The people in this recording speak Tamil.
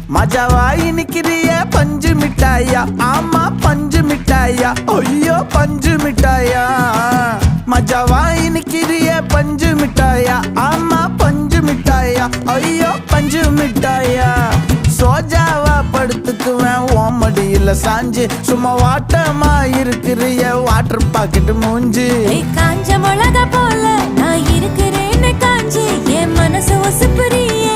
மஜாவாய் நிக்கிறிய பஞ்சு மிட்டாயா, ஆமா பஞ்சு மிட்டாயா, ஐயோ பஞ்சு மிட்டாயா. மஜாவாய் நிக்கிறிய பஞ்சு மிட்டாயா, ஆமா பஞ்சு மிட்டாயா, ஐயோ பஞ்சு மிட்டாயா. சோஜாவா படுத்துக்குவேன் ஓமடியில சாஞ்சு, சும்மா வாட்டமா இருக்கிறிய வாட்டர் பாக்கெட் மூஞ்சி. காஞ்ச மிளகா போல நான் இருக்கிறேன்னு காஞ்சி என் மனசு ஒசுப்புறியே.